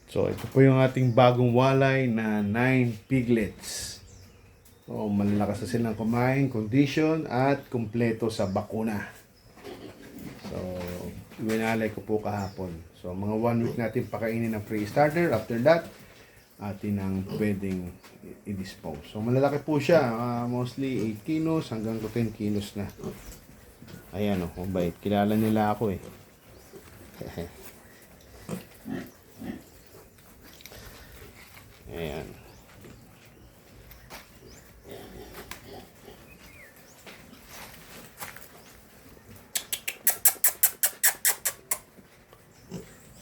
So, ito po yung ating bagong walay na 9 piglets. So, malalakas na silang kumain, condition, at kumpleto sa bakuna. So, winalay ko po kahapon. So, mga 1 week natin pakainin ng pre-starter. After that, atin ang pwedeng i-dispose. So, malalaki po siya. Mostly 8 kilos hanggang 10 kilos na. Ayan o, mabait. Kilala nila ako eh. Ayan.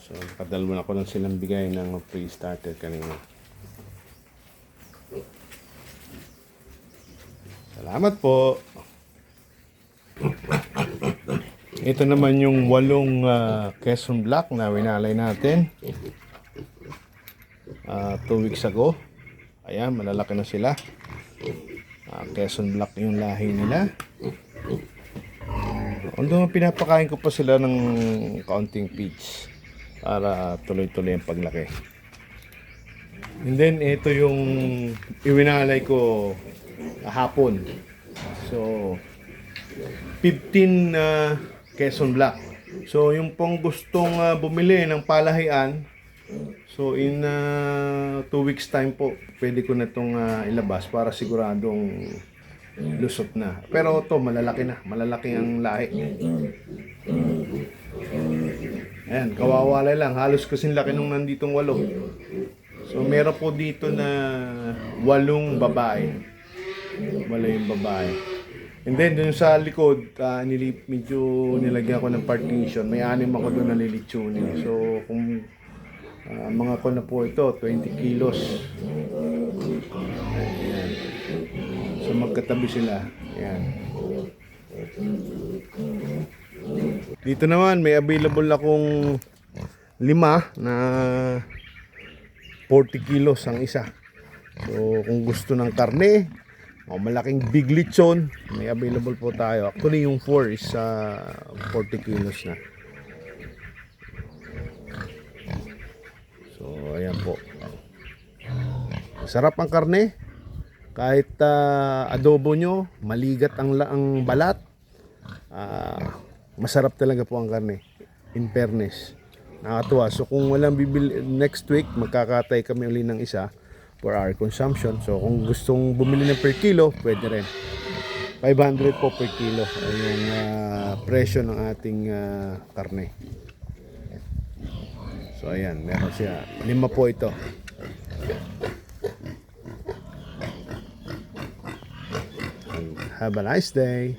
So, nakadalwa na ko lang silang bigay ng pre-starter kanina. Salamat po. Ito naman yung 8 Quezon Black na winalay natin 2 weeks ago. Ayan, malalaki na sila. Quezon Black yung lahi nila. Although pinapakain ko pa sila ng kaunting feeds para tuloy-tuloy ang paglaki. And then ito yung iwinalay ko hapon. So 15 Quezon Black. So yung pong gustong bumili ng palahian, so in 2 weeks time po pwede ko na itong ilabas para siguradong lusot na. Pero ito malalaki na, malalaki ang lahi. Ayan, kawawalay lang, halos kasing laki nung nanditong 8. So meron po dito na 8 babae. Wala yung babae. And then dun sa likod, medyo nilagyan ko ng partition. May 6 ako doon na lilitsunin. So kung mga ko na po ito, 20 kilos. Ayan. So magkatabi sila. Ayan. Dito naman may available akong 5 na 40 kilos ang isa. So kung gusto ng karne, malaking big lechon, may available po tayo. Actually yung 4 is 40 kilos na. So ayan po. Sarap ang karne. Kahit adobo nyo, maligat ang balat, masarap talaga po ang karne. In fairness, nakatuwa. So kung walang bibili, next week magkakatay kami uli ng isa for our consumption. So kung gustong bumili ng per kilo, pwede rin. 500 po per kilo ay yung presyo ng ating karne. So ayan, meron siya. 5 po ito. Have a nice day.